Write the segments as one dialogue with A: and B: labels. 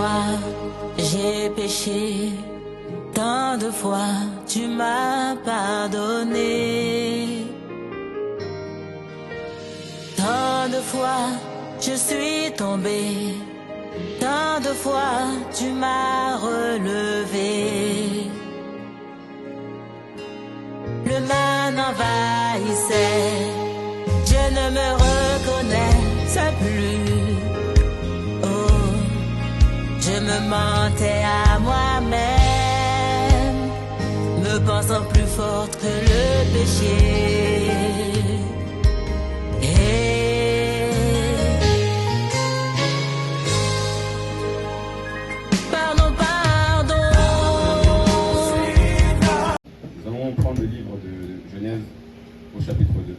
A: fois j'ai péché, tant de fois tu m'as pardonné. Tant de fois je suis tombé, tant de fois tu m'as relevé. Le mal m'envahissait, je ne me reconnaissais plus. Oh, je me mentais à moi-même, me pensant plus forte que le péché. Pardon, pardon.
B: Nous allons prendre le livre de Genèse au chapitre 2.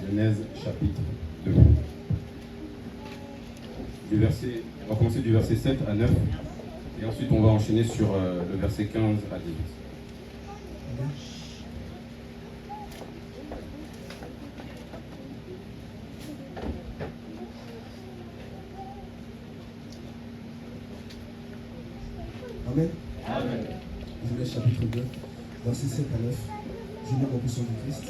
B: Genèse chapitre 2. On va commencer du verset 7 à 9 et ensuite on va enchaîner sur le verset 15 à 18.
C: Amen. Amen. Genèse chapitre 2, verset 7 à 9. Je mets en puissance du Christ.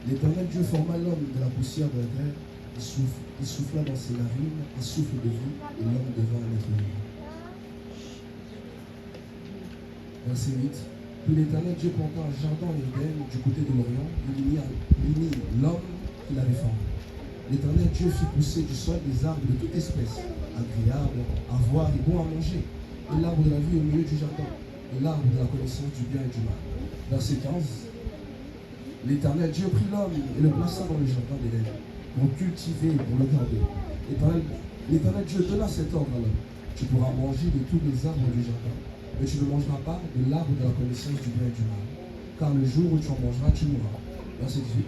C: L'Éternel Dieu forma l'homme de la poussière de la terre, il souffla dans ses narines un souffle de vie, et l'homme devint un être vivant. Verset 8. Puis l'Éternel Dieu planta un jardin en Éden du côté de l'Orient, il y mit l'homme qu'il avait formé. L'Éternel Dieu fit pousser du sol des arbres de toute espèce, agréables à voir et bons à manger, et l'arbre de la vie au milieu du jardin, et l'arbre de la connaissance du bien et du mal. Verset 15. L'Éternel Dieu prit l'homme et le plaça dans le jardin d'Éden, pour cultiver et pour le garder. L'Éternel Dieu donna cet ordre à l'homme. Tu pourras manger de tous les arbres du jardin, mais tu ne mangeras pas de l'arbre de la connaissance du bien et du mal, car le jour où tu en mangeras, tu mourras. Verset 18.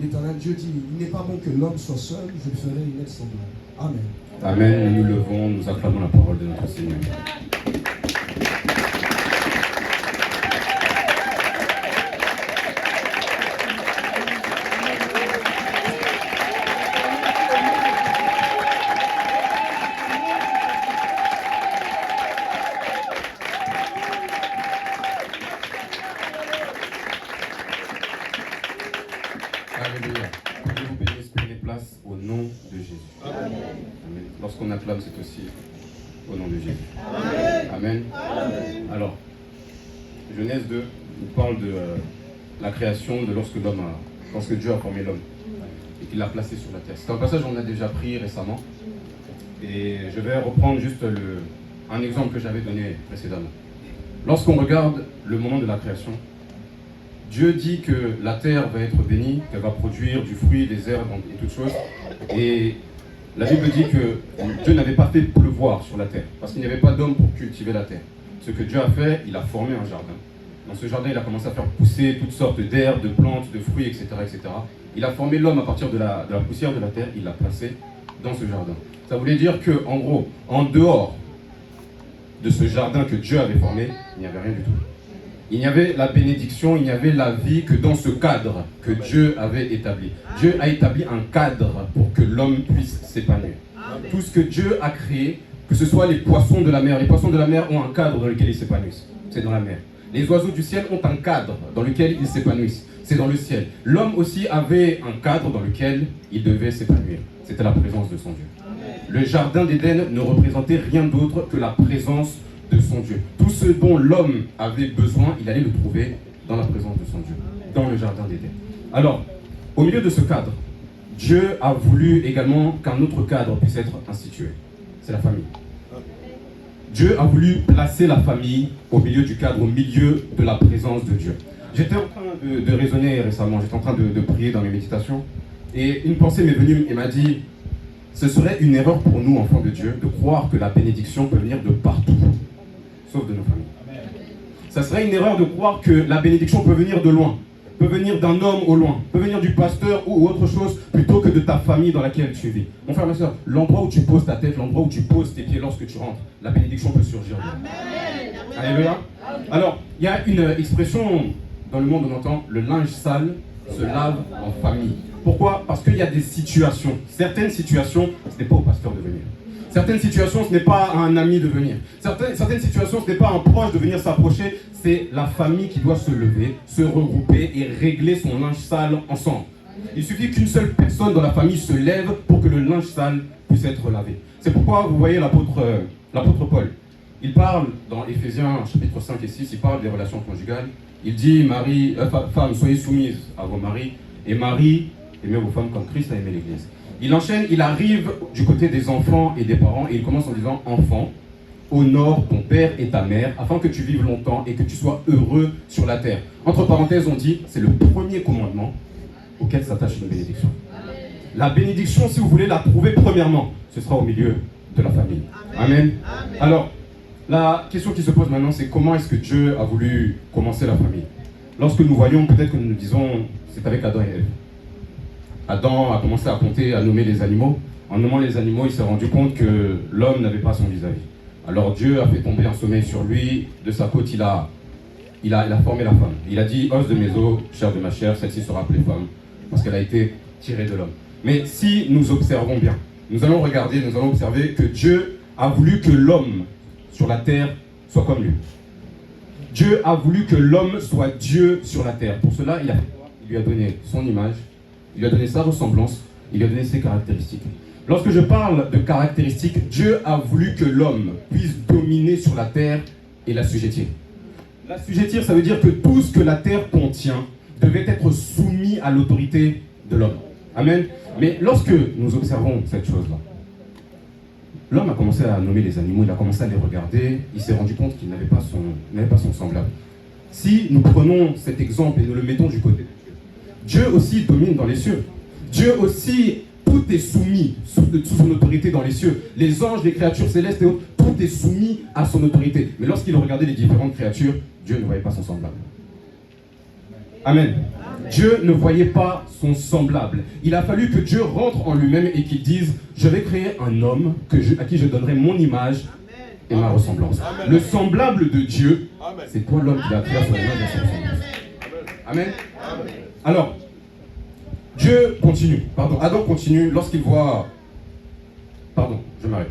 C: L'Éternel Dieu dit, il n'est pas bon que l'homme soit seul, je lui ferai une aide semblable. Amen.
B: Amen. Nous nous levons, nous acclamons la parole de notre Seigneur. Alléluia. Que vous bénisse, prenez place au nom de Jésus. Amen. Amen. Lorsqu'on acclame, c'est aussi au nom de Jésus. Amen. Amen. Amen. Alors, Genèse 2 nous parle de la création de lorsque Dieu a formé l'homme et qu'il l'a placé sur la terre. C'est un passage qu'on a déjà pris récemment et je vais reprendre juste un exemple que j'avais donné précédemment. Lorsqu'on regarde le moment de la création, Dieu dit que la terre va être bénie, qu'elle va produire du fruit, des herbes et toutes choses. Et la Bible dit que Dieu n'avait pas fait pleuvoir sur la terre, parce qu'il n'y avait pas d'homme pour cultiver la terre. Ce que Dieu a fait, il a formé un jardin. Dans ce jardin, il a commencé à faire pousser toutes sortes d'herbes, de plantes, de fruits, etc., etc. Il a formé l'homme à partir de la poussière de la terre, il l'a placé dans ce jardin. Ça voulait dire que, en gros, en dehors de ce jardin que Dieu avait formé, il n'y avait rien du tout. Il y avait la bénédiction, il y avait la vie que dans ce cadre que Dieu avait établi. Dieu a établi un cadre pour que l'homme puisse s'épanouir. Tout ce que Dieu a créé, que ce soit les poissons de la mer ont un cadre dans lequel ils s'épanouissent. C'est dans la mer. Les oiseaux du ciel ont un cadre dans lequel ils s'épanouissent. C'est dans le ciel. L'homme aussi avait un cadre dans lequel il devait s'épanouir. C'était la présence de son Dieu. Le jardin d'Éden ne représentait rien d'autre que la présence de son Dieu. Tout ce dont l'homme avait besoin, il allait le trouver dans la présence de son Dieu, dans le jardin d'Éden. Alors, au milieu de ce cadre, Dieu a voulu également qu'un autre cadre puisse être institué. C'est la famille. Dieu a voulu placer la famille au milieu du cadre, au milieu de la présence de Dieu. J'étais en train de raisonner récemment, j'étais en train de prier dans mes méditations, et une pensée m'est venue et m'a dit, ce serait une erreur pour nous, enfants de Dieu, de croire que la bénédiction peut venir de partout, sauf de nos familles. Ça serait une erreur de croire que la bénédiction peut venir de loin, peut venir d'un homme au loin, peut venir du pasteur ou autre chose, plutôt que de ta famille dans laquelle tu vis. Mon frère, ma soeur, l'endroit où tu poses ta tête, l'endroit où tu poses tes pieds lorsque tu rentres, la bénédiction peut surgir. Amen. Alléluia. Alors, il y a une expression dans le monde, on entend le linge sale se lave en famille. Pourquoi? Parce qu'il y a des situations. Certaines situations, ce n'est pas au pasteur de venir. Certaines situations, ce n'est pas à un ami de venir. Certaines situations, ce n'est pas à un proche de venir s'approcher. C'est la famille qui doit se lever, se regrouper et régler son linge sale ensemble. Il suffit qu'une seule personne dans la famille se lève pour que le linge sale puisse être lavé. C'est pourquoi vous voyez l'apôtre Paul. Il parle dans Éphésiens chapitre 5 et 6, il parle des relations conjugales. Il dit, femmes, soyez soumises à vos maris, et maris, aimez vos femmes comme Christ a aimé l'Église. Il enchaîne, il arrive du côté des enfants et des parents, et il commence en disant, enfants, honore ton père et ta mère, afin que tu vives longtemps et que tu sois heureux sur la terre. Entre parenthèses, on dit, c'est le premier commandement auquel s'attache une bénédiction. La bénédiction, si vous voulez la trouver premièrement, ce sera au milieu de la famille. Amen. Alors, la question qui se pose maintenant, c'est comment est-ce que Dieu a voulu commencer la famille? Lorsque nous voyons, peut-être que nous nous disons, c'est avec Adam et Ève. Adam a commencé à compter, à nommer les animaux. En nommant les animaux, il s'est rendu compte que l'homme n'avait pas son vis-à-vis. Alors Dieu a fait tomber un sommeil sur lui. De sa côte, il a formé la femme. Il a dit, os de mes os, chair de ma chair, celle-ci sera appelée femme, parce qu'elle a été tirée de l'homme. Mais si nous observons bien, nous allons observer que Dieu a voulu que l'homme sur la terre soit comme lui. Dieu a voulu que l'homme soit Dieu sur la terre. Pour cela, il lui a donné son image, il lui a donné sa ressemblance, il lui a donné ses caractéristiques. Lorsque je parle de caractéristiques, Dieu a voulu que l'homme puisse dominer sur la terre et l'assujettir. L'assujettir, ça veut dire que tout ce que la terre contient devait être soumis à l'autorité de l'homme. Amen. Mais lorsque nous observons cette chose-là, l'homme a commencé à nommer les animaux, il a commencé à les regarder, il s'est rendu compte qu'il n'avait pas son semblable. Si nous prenons cet exemple et nous le mettons du côté de Dieu, Dieu aussi domine dans les cieux. Dieu aussi, tout est soumis sous son autorité dans les cieux. Les anges, les créatures célestes et autres, tout est soumis à son autorité. Mais lorsqu'il regardait les différentes créatures, Dieu ne voyait pas son semblable. Amen. Dieu ne voyait pas son semblable. Il a fallu que Dieu rentre en lui-même et qu'il dise, je vais créer un homme à qui je donnerai mon image et ma ressemblance. Amen. Le semblable de Dieu, c'est toi l'homme qui l'a créé à son image et à sa ressemblance. Amen. Amen. Alors, Adam continue lorsqu'il voit... Pardon, je m'arrête.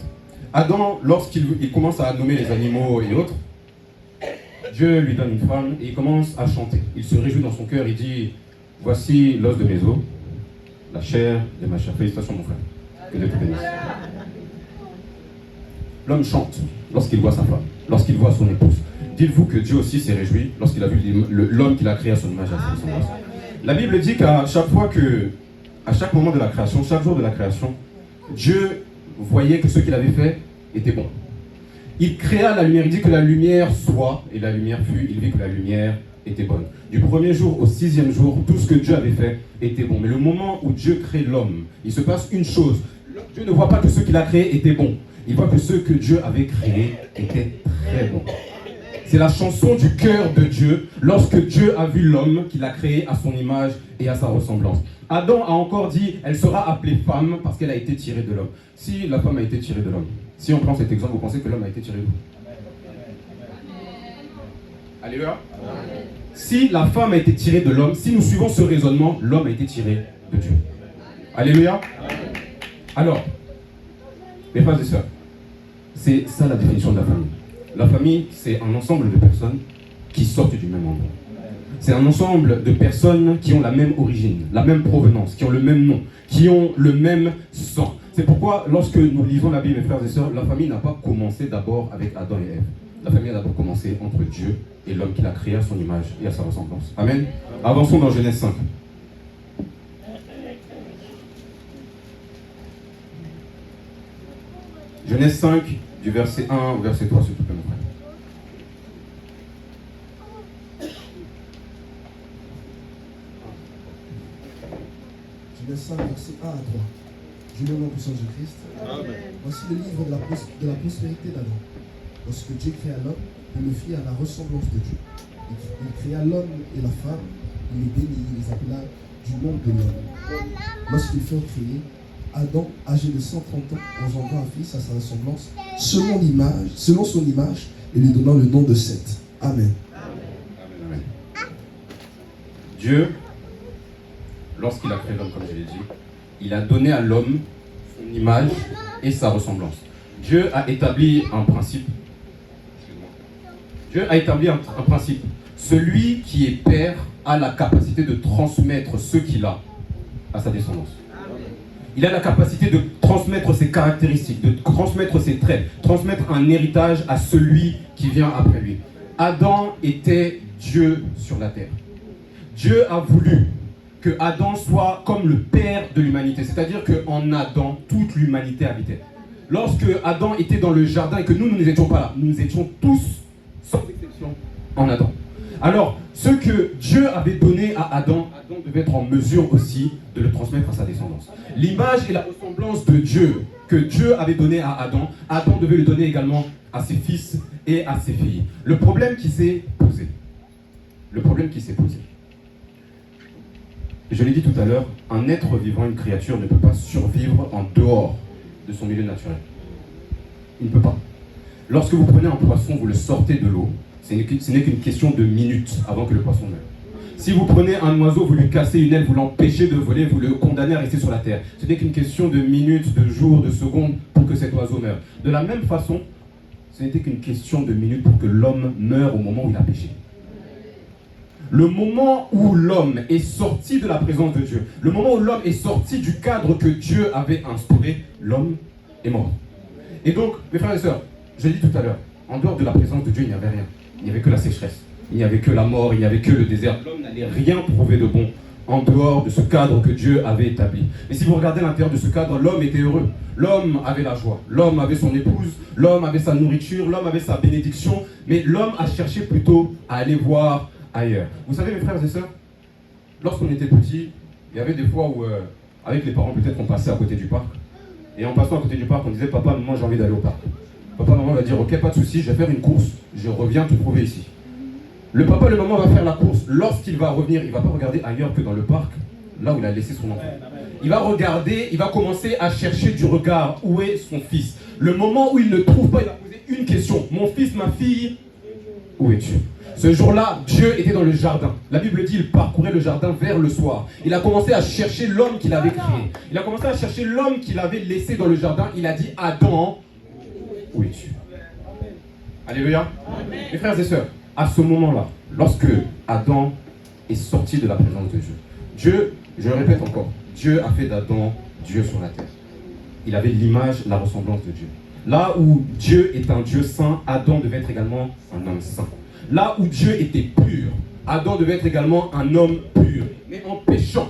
B: Adam, lorsqu'il commence à nommer les animaux et autres, Dieu lui donne une femme et il commence à chanter. Il se réjouit dans son cœur, il dit, voici l'os de mes os, la chair de ma chair. Félicitations mon frère, que Dieu te bénisse. L'homme chante lorsqu'il voit sa femme, lorsqu'il voit son épouse. Dites-vous que Dieu aussi s'est réjoui lorsqu'il a vu l'homme qu'il a créé à son image et à sa ressemblance. La Bible dit qu'à chaque moment de la création, chaque jour de la création, Dieu voyait que ce qu'il avait fait était bon. Il créa la lumière, il dit que la lumière soit, et la lumière fut, il vit que la lumière était bonne. Du premier jour au 6e jour, tout ce que Dieu avait fait était bon. Mais le moment où Dieu crée l'homme, il se passe une chose. Dieu ne voit pas que ce qu'il a créé était bon. Il voit que ce que Dieu avait créé était très bon. C'est la chanson du cœur de Dieu lorsque Dieu a vu l'homme qu'il a créé à son image et à sa ressemblance. Adam a encore dit, elle sera appelée femme parce qu'elle a été tirée de l'homme. Si la femme a été tirée de l'homme, si on prend cet exemple, vous pensez que l'homme a été tiré d'où? Alléluia. Si la femme a été tirée de l'homme, si nous suivons ce raisonnement, l'homme a été tiré de Dieu. Alléluia. Alors, mes frères et sœurs, c'est ça la définition de la famille. La famille, c'est un ensemble de personnes qui sortent du même endroit. C'est un ensemble de personnes qui ont la même origine, la même provenance, qui ont le même nom, qui ont le même sang. C'est pourquoi, lorsque nous lisons la Bible, mes frères et sœurs, la famille n'a pas commencé d'abord avec Adam et Ève. La famille a d'abord commencé entre Dieu et l'homme qu'il a créé à son image et à sa ressemblance. Amen. Avançons dans Genèse 5. Genèse 5, du verset 1 au verset 3, s'il te plaît, mon frère.
C: Genèse 5, verset 1 à 3. Dieu le nom puissant de Christ. Amen. Voici le livre de la prospérité d'Adam. Lorsque Dieu créa l'homme, il le fit à la ressemblance de Dieu. Il créa l'homme et la femme, il les bénit, il les appela du nom de l'homme. Lorsqu'ils furent créés, Adam, âgé de 130 ans, engendra un fils à sa ressemblance, selon son image, et lui donna le nom de Seth. Amen.
B: Amen. Dieu, lorsqu'il a créé l'homme, comme je l'ai dit, il a donné à l'homme son image et sa ressemblance. Dieu a établi un principe. Dieu a établi un principe. Celui qui est père a la capacité de transmettre ce qu'il a à sa descendance. Il a la capacité de transmettre ses caractéristiques, de transmettre ses traits, transmettre un héritage à celui qui vient après lui. Adam était Dieu sur la terre. Dieu a voulu que Adam soit comme le père de l'humanité, c'est-à-dire qu'en Adam, toute l'humanité habitait. Lorsque Adam était dans le jardin et que nous n'étions pas là, nous étions tous, sans exception, en Adam. Alors, ce que Dieu avait donné à Adam, Adam devait être en mesure aussi de le transmettre à sa descendance. L'image et la ressemblance de Dieu que Dieu avait donné à Adam, Adam devait le donner également à ses fils et à ses filles. Le problème qui s'est posé, je l'ai dit tout à l'heure, un être vivant, une créature ne peut pas survivre en dehors de son milieu naturel. Il ne peut pas. Lorsque vous prenez un poisson, vous le sortez de l'eau, ce n'est qu'une question de minutes avant que le poisson meure. Si vous prenez un oiseau, vous lui cassez une aile, vous l'empêchez de voler, vous le condamnez à rester sur la terre. Ce n'est qu'une question de minutes, de jours, de secondes pour que cet oiseau meure. De la même façon, ce n'était qu'une question de minutes pour que l'homme meure au moment où il a péché. Le moment où l'homme est sorti de la présence de Dieu, le moment où l'homme est sorti du cadre que Dieu avait instauré, l'homme est mort. Et donc, mes frères et sœurs, je l'ai dit tout à l'heure, en dehors de la présence de Dieu, il n'y avait rien. Il n'y avait que la sécheresse, il n'y avait que la mort, il n'y avait que le désert. L'homme n'allait rien trouver de bon en dehors de ce cadre que Dieu avait établi. Mais si vous regardez l'intérieur de ce cadre, l'homme était heureux. L'homme avait la joie, l'homme avait son épouse, l'homme avait sa nourriture, l'homme avait sa bénédiction, mais l'homme a cherché plutôt à aller voir ailleurs. Vous savez, mes frères et sœurs, lorsqu'on était petits, il y avait des fois où, avec les parents, peut-être on passait à côté du parc. Et en passant à côté du parc, on disait, papa, maman, j'ai envie d'aller au parc. Papa, maman va dire, ok, pas de souci, je vais faire une course, je reviens te trouver ici. Le papa, le maman va faire la course. Lorsqu'il va revenir, il ne va pas regarder ailleurs que dans le parc, là où il a laissé son enfant. Il va regarder, il va commencer à chercher du regard, où est son fils. Le moment où il ne trouve pas, il va poser une question. Mon fils, ma fille, où es-tu? Ce jour-là, Dieu était dans le jardin. La Bible dit, il parcourait le jardin vers le soir. Il a commencé à chercher l'homme qu'il avait créé. Il a commencé à chercher l'homme qu'il avait laissé dans le jardin. Il a dit, Adam, où es-tu? Alléluia. Amen. Mes frères et sœurs, à ce moment-là, lorsque Adam est sorti de la présence de Dieu, je le répète encore, Dieu a fait d'Adam Dieu sur la terre. Il avait l'image, la ressemblance de Dieu. Là où Dieu est un Dieu saint, Adam devait être également un homme saint. Là où Dieu était pur, Adam devait être également un homme pur. Mais en péchant,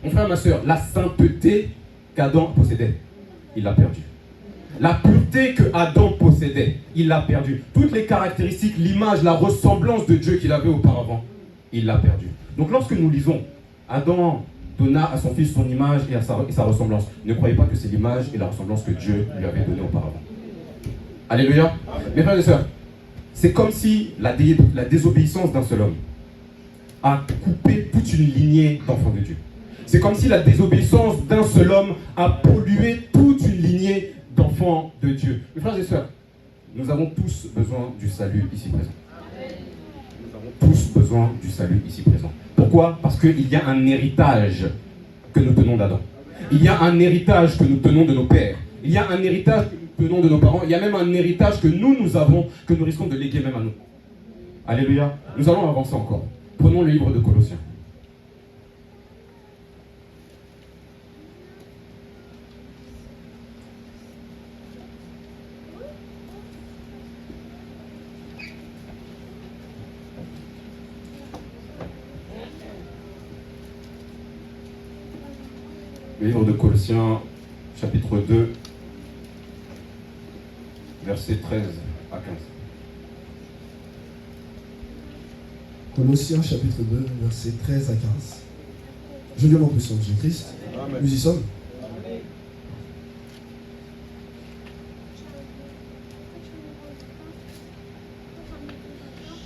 B: mon frère, ma soeur, la sainteté qu'Adam possédait, il l'a perdue. La pureté que Adam possédait, il l'a perdue. Toutes les caractéristiques, l'image, la ressemblance de Dieu qu'il avait auparavant, il l'a perdue. Donc lorsque nous lisons, Adam donna à son fils son image et sa ressemblance. Ne croyez pas que c'est l'image et la ressemblance que Dieu lui avait donnée auparavant. Alléluia. Mes frères et sœurs, c'est comme si la désobéissance d'un seul homme a coupé toute une lignée d'enfants de Dieu. C'est comme si la désobéissance d'un seul homme a pollué toute une lignée d'enfants de Dieu. Mes frères et sœurs, nous avons tous besoin du salut ici présent. Nous avons tous besoin du salut ici présent. Pourquoi? Parce qu'il y a un héritage que nous tenons d'Adam. Il y a un héritage que nous tenons de nos pères. Il y a un héritage que nous tenons de nos parents. Il y a même un héritage que nous avons, que nous risquons de léguer même à nous. Alléluia. Nous allons avancer encore. Prenons le livre de Colossiens. Le livre de Colossiens, chapitre 2, versets 13 à 15.
C: Colossiens, chapitre 2, versets 13 à 15. Je lis en puissance de Jésus-Christ. Nous y sommes.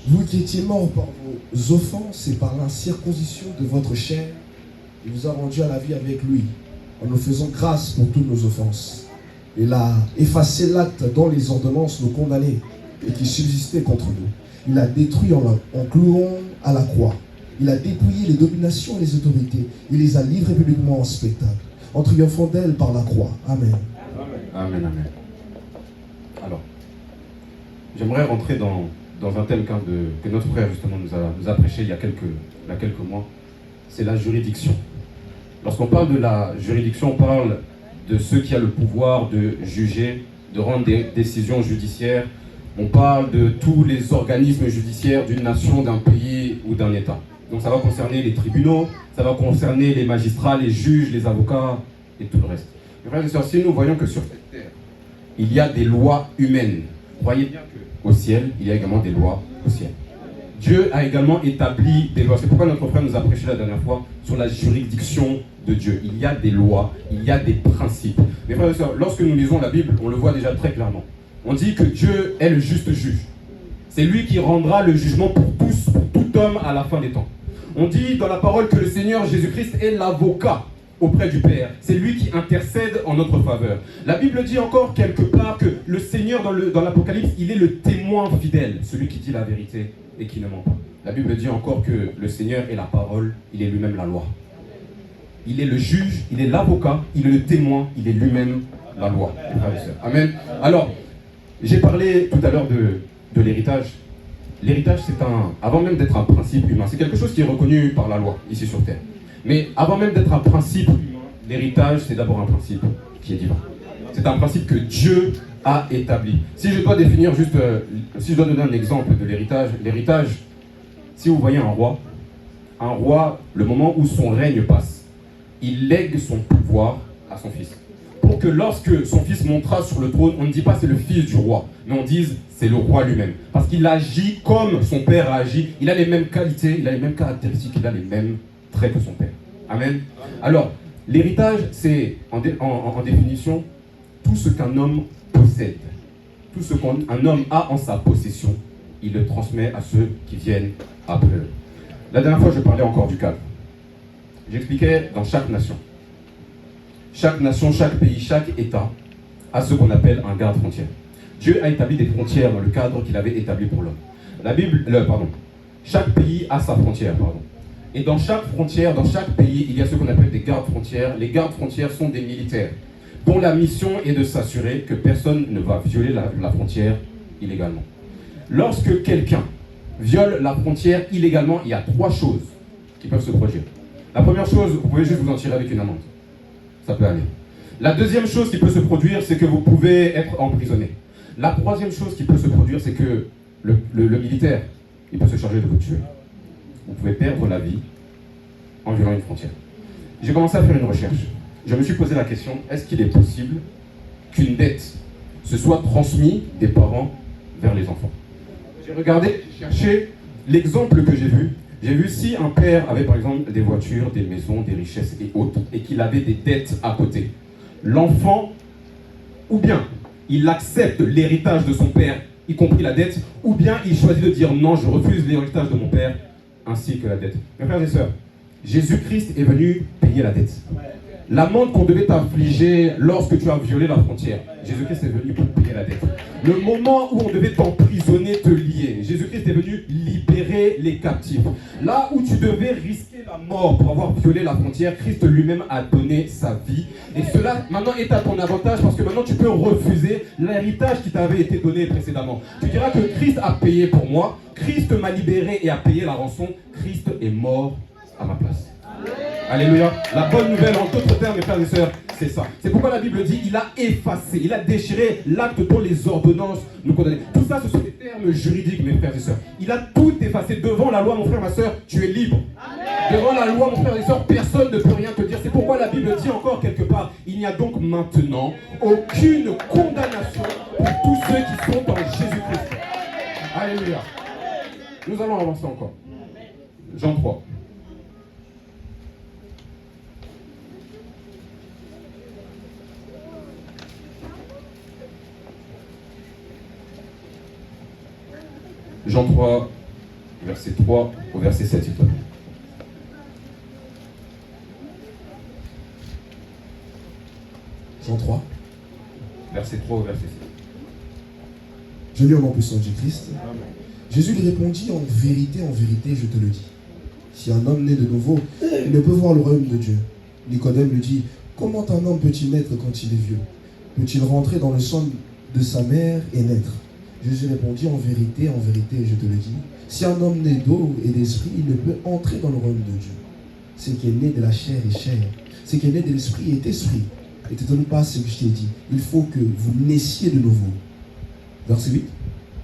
C: Vous qui étiez morts par vos offenses et par l'incirconcision de votre chair, il vous a rendu à la vie avec lui, en nous faisant grâce pour toutes nos offenses. Il a effacé l'acte dont les ordonnances nous condamnaient et qui subsistait contre nous. Il a détruit en clouant à la croix. Il a dépouillé les dominations et les autorités. Il les a livrées publiquement en spectacle, en triomphant d'elles par la croix. Amen.
B: Amen, amen. Alors, j'aimerais rentrer dans un thème que notre frère justement nous a prêché il y a quelques mois. C'est la juridiction. Lorsqu'on parle de la juridiction, on parle de ceux qui ont le pouvoir de juger, de rendre des décisions judiciaires. On parle de tous les organismes judiciaires d'une nation, d'un pays ou d'un État. Donc ça va concerner les tribunaux, ça va concerner les magistrats, les juges, les avocats et tout le reste. Mes frères et sœurs, si nous voyons que sur cette terre, il y a des lois humaines, croyez bien qu'au ciel, il y a également des lois au ciel. Dieu a également établi des lois. C'est pourquoi notre frère nous a prêché la dernière fois sur la juridiction de Dieu. Il y a des lois, il y a des principes. Mes frères et sœurs, lorsque nous lisons la Bible, on le voit déjà très clairement. On dit que Dieu est le juste juge. C'est lui qui rendra le jugement pour tous, pour tout homme à la fin des temps. On dit dans la parole que le Seigneur Jésus-Christ est l'avocat auprès du Père. C'est lui qui intercède en notre faveur. La Bible dit encore quelque part que le Seigneur dans l'Apocalypse, il est le témoin fidèle, celui qui dit la vérité et qui ne ment pas. La Bible dit encore que le Seigneur est la parole, il est lui-même la loi. Il est le juge, il est l'avocat, il est le témoin, il est lui-même la loi. Amen. Alors, j'ai parlé tout à l'heure de l'héritage. L'héritage, avant même d'être un principe humain, c'est quelque chose qui est reconnu par la loi, ici sur Terre. Mais avant même d'être un principe humain, l'héritage, c'est d'abord un principe qui est divin. C'est un principe que Dieu a établi. Si je dois définir si je dois donner un exemple de l'héritage, si vous voyez un roi, le moment où son règne passe, il lègue son pouvoir à son fils. Pour que lorsque son fils montera sur le trône, on ne dit pas c'est le fils du roi, mais on dise c'est le roi lui-même. Parce qu'il agit comme son père a agi, il a les mêmes qualités, il a les mêmes caractéristiques, il a les mêmes traits que son père. Amen. Alors, l'héritage, c'est en définition tout ce qu'un homme possède, tout ce qu'un homme a en sa possession, il le transmet à ceux qui viennent après eux. La dernière fois, je parlais encore du cadre. J'expliquais dans chaque nation, chaque pays, chaque État a ce qu'on appelle un garde-frontière. Dieu a établi des frontières dans le cadre qu'il avait établi pour l'homme. Chaque pays a sa frontière, Et dans chaque frontière, dans chaque pays, il y a ce qu'on appelle des gardes-frontières. Les gardes-frontières sont des militaires dont la mission est de s'assurer que personne ne va violer la frontière illégalement. Lorsque quelqu'un viole la frontière illégalement, il y a 3 choses qui peuvent se produire. La première chose, vous pouvez juste vous en tirer avec une amende. Ça peut aller. La deuxième chose qui peut se produire, c'est que vous pouvez être emprisonné. La troisième chose qui peut se produire, c'est que le militaire, il peut se charger de vous tuer. Vous pouvez perdre la vie en violant une frontière. J'ai commencé à faire une recherche. Je me suis posé la question, est-ce qu'il est possible qu'une dette se soit transmise des parents vers les enfants? J'ai regardé, j'ai cherché l'exemple que j'ai vu. J'ai vu si un père avait par exemple des voitures, des maisons, des richesses et autres, et qu'il avait des dettes à côté. L'enfant, ou bien il accepte l'héritage de son père, y compris la dette, ou bien il choisit de dire non, je refuse l'héritage de mon père, ainsi que la dette. Mes frères et sœurs, Jésus-Christ est venu payer la dette. L'amende qu'on devait t'infliger lorsque tu as violé la frontière, Jésus-Christ est venu pour payer la dette. Le moment où on devait t'emprisonner, te lier, Jésus-Christ est venu libérer les captifs. Là où tu devais risquer la mort pour avoir violé la frontière, Christ lui-même a donné sa vie. Et cela maintenant est à ton avantage parce que maintenant tu peux refuser l'héritage qui t'avait été donné précédemment. Tu diras que Christ a payé pour moi, Christ m'a libéré et a payé la rançon, Christ est mort à ma place. Alléluia. La bonne nouvelle, en d'autres termes, mes frères et sœurs, c'est ça. C'est pourquoi la Bible dit il a effacé, il a déchiré l'acte dont les ordonnances nous condamnaient. Tout ça, ce sont des termes juridiques, mes frères et sœurs. Il a tout effacé. Devant la loi, mon frère, ma sœur, tu es libre. Amen. Devant la loi, mon frère et sœur, personne ne peut rien te dire. C'est pourquoi la Bible dit encore quelque part il n'y a donc maintenant aucune condamnation pour tous ceux qui sont en Jésus-Christ. Alléluia. Nous allons avancer encore. Jean 3. Jean 3, verset 3 au verset 7, s'il te plaît.
C: Jean 3.
B: Verset 3 au verset 7.
C: Je lis au nom puissant de Christ. Jésus lui répondit, en vérité, je te le dis. Si un homme naît de nouveau, il ne peut voir le royaume de Dieu. Nicodème lui dit, comment un homme peut-il naître quand il est vieux? Peut-il rentrer dans le sein de sa mère et naître? Jésus répondit, en vérité, je te le dis. Si un homme naît d'eau et d'esprit, il ne peut entrer dans le royaume de Dieu. Ce qui est né de la chair est chair. Ce qui est né de l'esprit est esprit. Et t'étonne pas ce que je t'ai dit. Il faut que vous naissiez de nouveau. Verset 8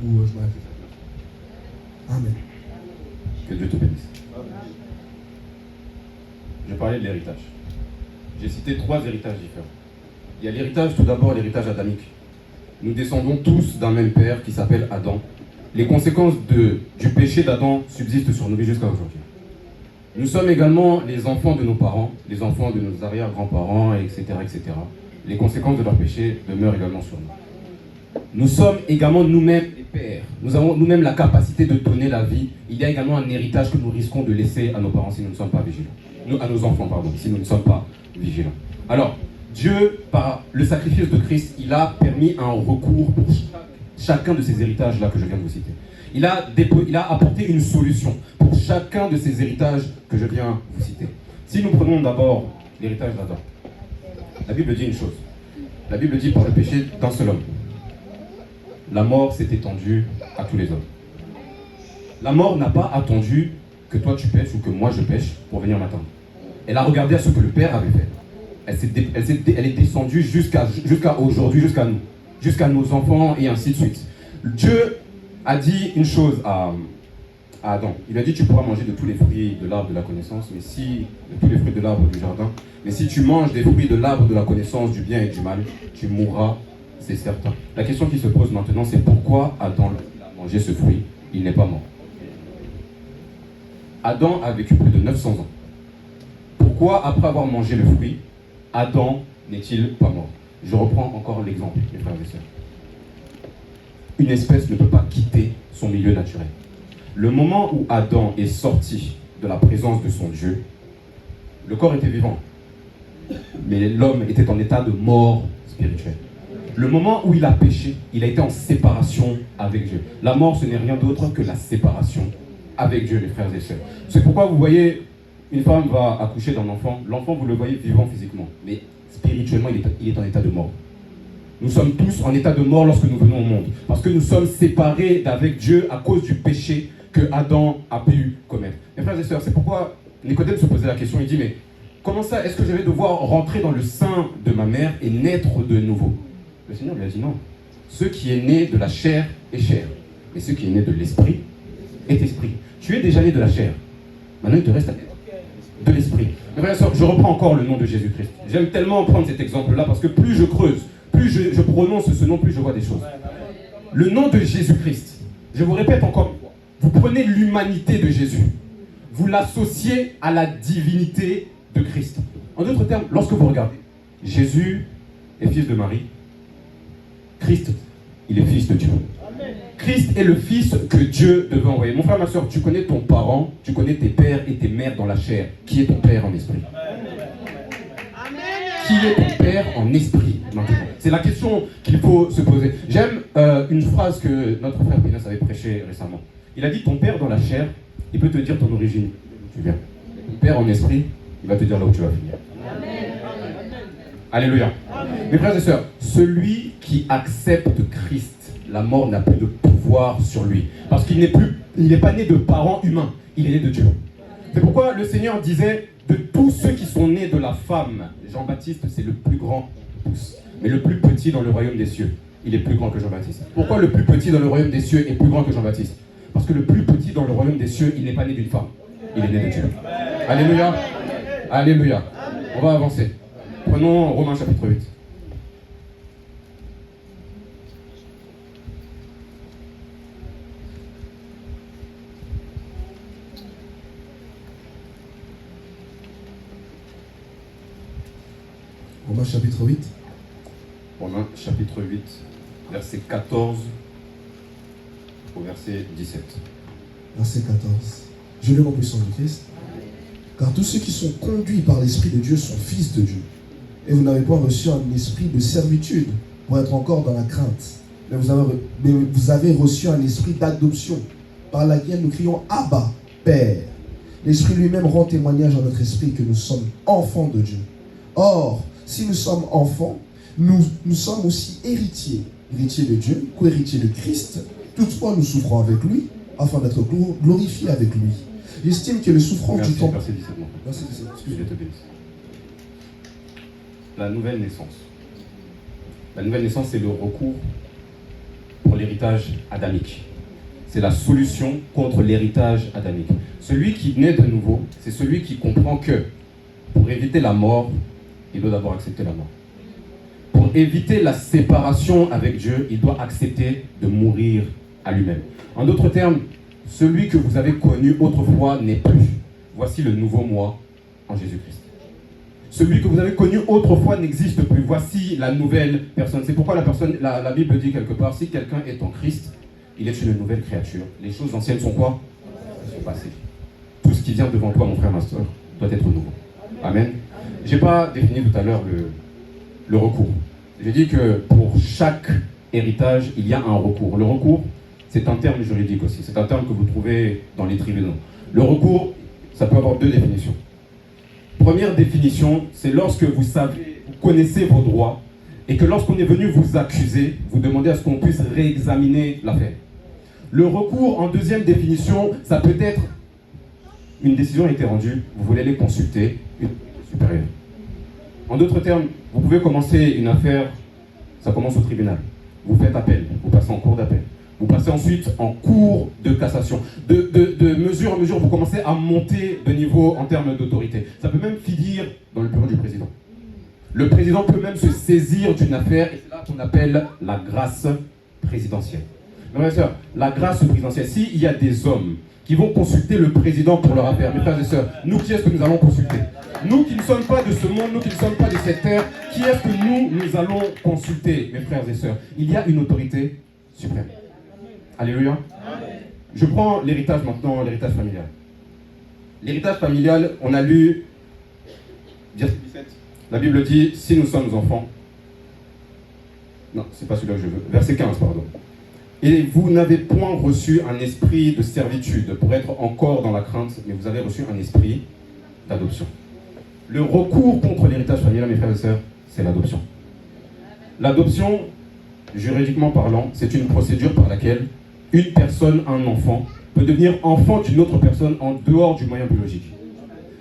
C: ou je m'arrête? Amen.
B: Que Dieu te bénisse. Je parlais de l'héritage. J'ai cité 3 héritages différents. Il y a l'héritage, tout d'abord, l'héritage adamique. Nous descendons tous d'un même père qui s'appelle Adam. Les conséquences du péché d'Adam subsistent sur nos vies jusqu'à aujourd'hui. Nous sommes également les enfants de nos parents, les enfants de nos arrière-grands-parents, etc., etc. Les conséquences de leur péché demeurent également sur nous. Nous sommes également nous-mêmes les pères. Nous avons nous-mêmes la capacité de donner la vie. Il y a également un héritage que nous risquons de laisser à nos parents si nous ne sommes pas vigilants. À nos enfants, pardon, si nous ne sommes pas vigilants. Alors, Dieu, par le sacrifice de Christ, il a permis un recours pour chacun de ces héritages-là que je viens de vous citer. Il a apporté une solution pour chacun de ces héritages que je viens de vous citer. Si nous prenons d'abord l'héritage d'Adam, la Bible dit une chose. La Bible dit par le péché d'un seul homme, la mort s'est étendue à tous les hommes. La mort n'a pas attendu que toi tu pêches ou que moi je pêche pour venir m'atteindre. Elle a regardé à ce que le Père avait fait. Elle est descendue jusqu'à aujourd'hui, jusqu'à nous, jusqu'à nos enfants et ainsi de suite. Dieu a dit une chose à Adam. Il a dit, tu pourras manger de tous les fruits de l'arbre de la connaissance, de tous les fruits de l'arbre du jardin, mais si tu manges des fruits de l'arbre de la connaissance du bien et du mal, tu mourras, c'est certain. La question qui se pose maintenant, c'est pourquoi Adam a mangé ce fruit? Il n'est pas mort. Adam a vécu plus de 900 ans. Pourquoi, après avoir mangé le fruit, Adam n'est-il pas mort? Je reprends encore l'exemple, mes frères et sœurs. Une espèce ne peut pas quitter son milieu naturel. Le moment où Adam est sorti de la présence de son Dieu, le corps était vivant, mais l'homme était en état de mort spirituelle. Le moment où il a péché, il a été en séparation avec Dieu. La mort, ce n'est rien d'autre que la séparation avec Dieu, mes frères et sœurs. C'est pourquoi vous voyez, une femme va accoucher d'un enfant, l'enfant vous le voyez vivant physiquement, mais spirituellement il est en état de mort. Nous sommes tous en état de mort lorsque nous venons au monde, parce que nous sommes séparés d'avec Dieu à cause du péché que Adam a pu commettre. Mes frères et sœurs, c'est pourquoi Nicodème se posait la question, il dit, mais comment ça, est-ce que je vais devoir rentrer dans le sein de ma mère et naître de nouveau? Le Seigneur lui a dit non. Ce qui est né de la chair est chair, et ce qui est né de l'esprit est esprit. Tu es déjà né de la chair, maintenant il te reste à naître de l'esprit. Mes frères et sœurs, je reprends encore le nom de Jésus-Christ. J'aime tellement prendre cet exemple-là parce que plus je creuse, plus je prononce ce nom, plus je vois des choses. Le nom de Jésus-Christ, je vous répète encore, vous prenez l'humanité de Jésus, vous l'associez à la divinité de Christ. En d'autres termes, lorsque vous regardez, Jésus est fils de Marie, Christ, il est fils de Dieu. Christ est le fils que Dieu devait envoyer. Mon frère, ma soeur, tu connais ton parent, tu connais tes pères et tes mères dans la chair. Qui est ton père en esprit? Qui est ton père en esprit maintenant? C'est la question qu'il faut se poser. J'aime une phrase que notre frère Pénas avait prêchée récemment. Il a dit, ton père dans la chair, il peut te dire ton origine, tu viens. Ton père en esprit, il va te dire là où tu vas finir. Alléluia. Mes frères et sœurs, celui qui accepte Christ, la mort n'a plus de pouvoir sur lui. Parce qu'il n'est pas né de parents humains, il est né de Dieu. C'est pourquoi le Seigneur disait, de tous ceux qui sont nés de la femme, Jean-Baptiste c'est le plus grand de tous. Mais le plus petit dans le royaume des cieux, il est plus grand que Jean-Baptiste. Pourquoi le plus petit dans le royaume des cieux est plus grand que Jean-Baptiste? Parce que le plus petit dans le royaume des cieux, il n'est pas né d'une femme, il est né de Dieu. Alléluia. Alléluia. On va avancer. Prenons Romains chapitre 8.
C: Romains chapitre 8.
B: Romains chapitre 8, verset 14 au verset 17.
C: Verset 14. Je lis en puissance du Christ. Car tous ceux qui sont conduits par l'Esprit de Dieu sont fils de Dieu. Et vous n'avez pas reçu un esprit de servitude pour être encore dans la crainte. Mais vous avez reçu un esprit d'adoption par laquelle nous crions Abba, Père. L'Esprit lui-même rend témoignage à notre esprit que nous sommes enfants de Dieu. Or, si nous sommes enfants, nous sommes aussi héritiers. Héritiers de Dieu, co-héritiers de Christ. Toutefois, nous souffrons avec lui, afin d'être glorifiés avec lui. J'estime que les souffrances du temps...
B: Verset 17.
C: Verset 17,
B: Que Dieu te bénisse. La nouvelle naissance. La nouvelle naissance, c'est le recours pour l'héritage adamique. C'est la solution contre l'héritage adamique. Celui qui naît de nouveau, c'est celui qui comprend que pour éviter la mort, il doit d'abord accepter la mort. Pour éviter la séparation avec Dieu, il doit accepter de mourir à lui-même. En d'autres termes, celui que vous avez connu autrefois n'est plus. Voici le nouveau moi en Jésus-Christ. Celui que vous avez connu autrefois n'existe plus. Voici la nouvelle personne. C'est pourquoi la Bible dit quelque part, si quelqu'un est en Christ, il est une nouvelle créature. Les choses anciennes sont quoi? Elles sont passées. Tout ce qui vient devant toi, mon frère, ma soeur, doit être nouveau. Amen. Je n'ai pas défini tout à l'heure le recours. J'ai dit que pour chaque héritage, il y a un recours. Le recours, c'est un terme juridique aussi. C'est un terme que vous trouvez dans les tribunaux. Le recours, ça peut avoir deux définitions. Première définition, c'est lorsque vous connaissez vos droits et que lorsqu'on est venu vous accuser, vous demandez à ce qu'on puisse réexaminer l'affaire. Le recours, en deuxième définition, ça peut être une décision a été rendue, vous voulez aller consulter une supérieure. En d'autres termes, vous pouvez commencer une affaire, ça commence au tribunal. Vous faites appel, vous passez en cour d'appel. Vous passez ensuite en cours de cassation. De mesure en mesure, vous commencez à monter de niveau en termes d'autorité. Ça peut même finir dans le bureau du président. Le président peut même se saisir d'une affaire, et c'est là qu'on appelle la grâce présidentielle. Mes frères et sœurs, la grâce présidentielle, s'il y a des hommes qui vont consulter le président pour leur affaire, mes frères et sœurs, nous, qui est-ce que nous allons consulter? Nous qui ne sommes pas de ce monde, nous qui ne sommes pas de cette terre, qui est-ce que nous allons consulter, mes frères et sœurs? Il y a une autorité suprême. Alléluia. Je prends l'héritage maintenant, l'héritage familial. L'héritage familial, on a lu, verset 17, la Bible dit, si nous sommes enfants, non, c'est pas celui-là que je veux, verset 15, pardon. Et vous n'avez point reçu un esprit de servitude pour être encore dans la crainte, mais vous avez reçu un esprit d'adoption. Le recours contre l'héritage familial, mes frères et sœurs, c'est l'adoption. L'adoption, juridiquement parlant, c'est une procédure par laquelle une personne, un enfant, peut devenir enfant d'une autre personne en dehors du moyen biologique.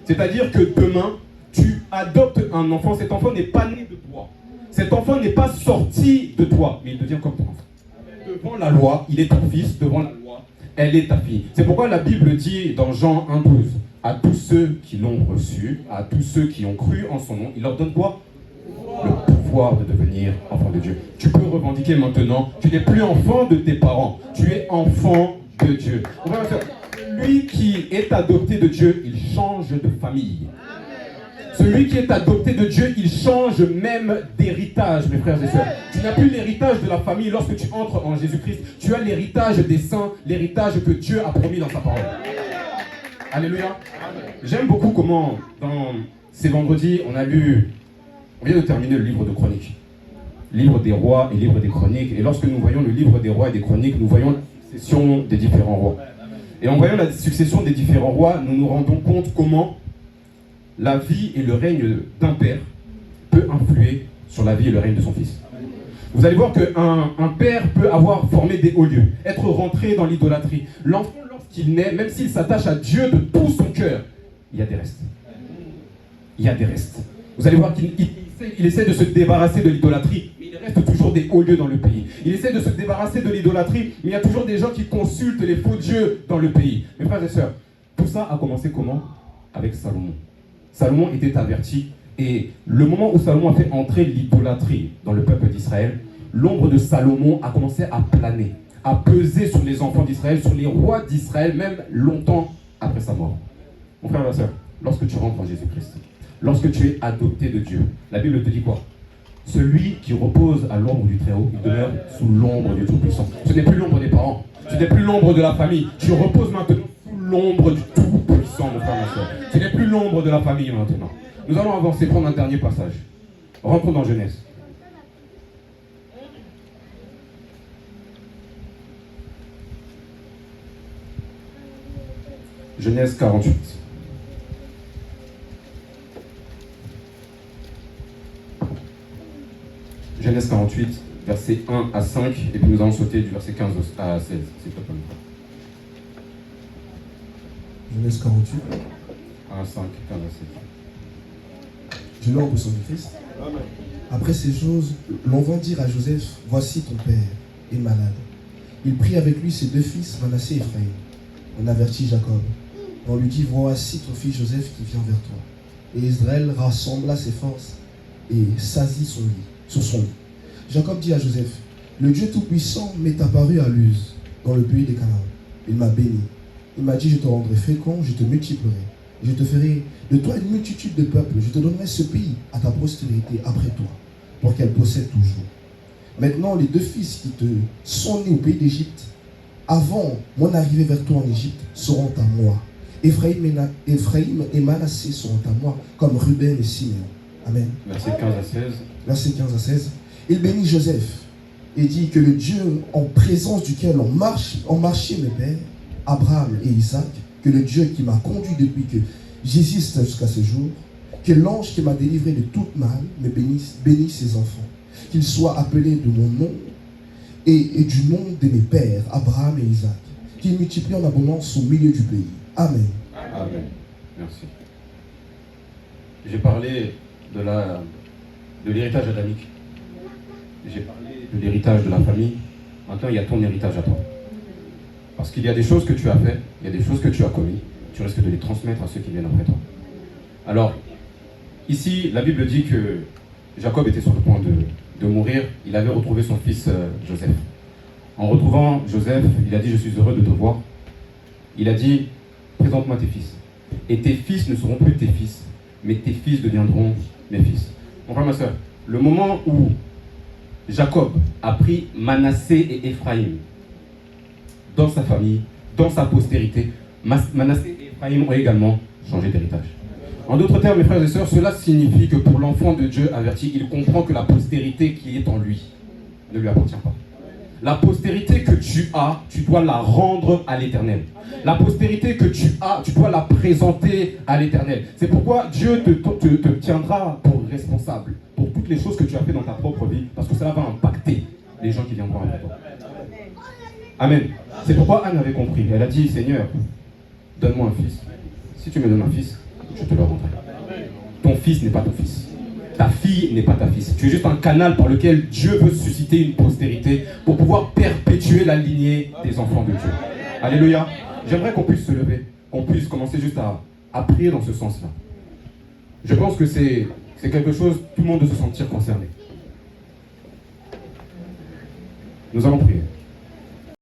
B: C'est-à-dire que demain, tu adoptes un enfant, cet enfant n'est pas né de toi. Cet enfant n'est pas sorti de toi, mais il devient comme ton enfant. Devant la loi, il est ton fils, devant la loi, elle est ta fille. C'est pourquoi la Bible dit dans Jean 1,12, à tous ceux qui l'ont reçu, à tous ceux qui ont cru en son nom, il leur donne quoi? Le pouvoir de devenir enfant de Dieu. Tu peux revendiquer maintenant, tu n'es plus enfant de tes parents, tu es enfant de Dieu. Celui qui est adopté de Dieu, il change de famille. Celui qui est adopté de Dieu, il change même d'héritage, mes frères et sœurs. Tu n'as plus l'héritage de la famille lorsque tu entres en Jésus-Christ. Tu as l'héritage des saints, l'héritage que Dieu a promis dans sa parole. Alléluia. J'aime beaucoup comment, dans ces vendredis, on vient de terminer le livre de Chroniques. Livre des rois et livre des chroniques. Et lorsque nous voyons le livre des rois et des chroniques, nous voyons la succession des différents rois. Et en voyant la succession des différents rois, nous nous rendons compte comment la vie et le règne d'un père peut influer sur la vie et le règne de son fils. Vous allez voir qu'un père peut avoir formé des hauts lieux, être rentré dans l'idolâtrie. L'enfant, lorsqu'il naît, même s'il s'attache à Dieu de tout son cœur, il y a des restes. Il y a des restes. Vous allez voir qu'il essaie de se débarrasser de l'idolâtrie, mais il reste toujours des hauts lieux dans le pays. Il essaie de se débarrasser de l'idolâtrie, mais il y a toujours des gens qui consultent les faux dieux dans le pays. Mes frères et sœurs, tout ça a commencé comment? Avec Salomon. Salomon était averti, et le moment où Salomon a fait entrer l'idolâtrie dans le peuple d'Israël, l'ombre de Salomon a commencé à planer, à peser sur les enfants d'Israël, sur les rois d'Israël, même longtemps après sa mort. Mon frère et ma sœur, lorsque tu rentres en Jésus-Christ, lorsque tu es adopté de Dieu, la Bible te dit quoi? Celui qui repose à l'ombre du Très-Haut, il demeure sous l'ombre du Tout-Puissant. Ce n'est plus l'ombre des parents, ce n'est plus l'ombre de la famille, tu reposes maintenant sous l'ombre du Tout-Puissant, mon frère et ma sœur. Ce n'est plus l'ombre de la famille maintenant. Nous allons avancer, prendre un dernier passage. Rentrons dans Genèse. Genèse 48. Genèse 48, versets 1 à 5, et puis nous allons sauter du verset 15 à 16, s'il te plaît.
C: Genèse 48.
B: 1 à 5, 15 à 16.
C: Je lis en puissance du Christ. Après ces choses, l'on vint dire à Joseph, voici ton père est malade. Il prit avec lui ses deux fils, Manassé et Ephraïm. On avertit Jacob. On lui dit, voici ton fils Joseph qui vient vers toi. Et Israël rassembla ses forces et s'assit sur son lit. Jacob dit à Joseph, le Dieu Tout-Puissant m'est apparu à Luz, dans le pays des Canaan. Il m'a béni. Il m'a dit, je te rendrai fécond, je te multiplierai. Je te ferai de toi une multitude de peuples. Je te donnerai ce pays à ta postérité après toi, pour qu'elle possède toujours. Maintenant, les deux fils qui te sont nés au pays d'Égypte, avant mon arrivée vers toi en Égypte, seront à moi. Ephraïm et Manassé seront à moi, comme Ruben et Simeon. Amen.
B: Verset 15 à 16.
C: Verset 15 à 16. Il bénit Joseph et dit que le Dieu en présence duquel ont marché mes pères, Abraham et Isaac, que le Dieu qui m'a conduit depuis que j'existe jusqu'à ce jour, que l'ange qui m'a délivré de toute mal me bénisse ses enfants, qu'ils soient appelés de mon nom et du nom de mes pères, Abraham et Isaac, qu'ils multiplient en abondance au milieu du pays. Amen.
B: Amen. Merci. J'ai parlé de l'héritage adamique. J'ai parlé de l'héritage de la famille. Maintenant, il y a ton héritage à toi. Parce qu'il y a des choses que tu as faites, il y a des choses que tu as commises, tu risques de les transmettre à ceux qui viennent après toi. Alors, ici, la Bible dit que Jacob était sur le point de mourir. Il avait retrouvé son fils Joseph. En retrouvant Joseph, il a dit, je suis heureux de te voir. Il a dit, présente-moi tes fils. Et tes fils ne seront plus tes fils, mais tes fils deviendront mes fils. Mon frère, ma soeur, le moment où Jacob a pris Manassé et Ephraïm dans sa famille, dans sa postérité, Manassé et Ephraïm ont également changé d'héritage. En d'autres termes, mes frères et sœurs, cela signifie que pour l'enfant de Dieu averti, il comprend que la postérité qui est en lui ne lui appartient pas. La postérité que tu as, tu dois la rendre à l'Éternel. La postérité que tu as, tu dois la présenter à l'Éternel. C'est pourquoi Dieu te tiendra pour responsable pour toutes les choses que tu as fait dans ta propre vie, parce que cela va impacter les gens qui viendront après toi. Amen. C'est pourquoi Anne avait compris. Elle a dit, Seigneur, donne-moi un fils. Si tu me donnes un fils, je te le rendrai. Ton fils n'est pas ton fils. Ta fille n'est pas ta fille. Tu es juste un canal par lequel Dieu veut susciter une postérité pour pouvoir perpétuer la lignée des enfants de Dieu. Alléluia. J'aimerais qu'on puisse se lever, qu'on puisse commencer juste à prier dans ce sens-là. Je pense que c'est quelque chose, tout le monde doit se sentir concerné. Nous allons prier.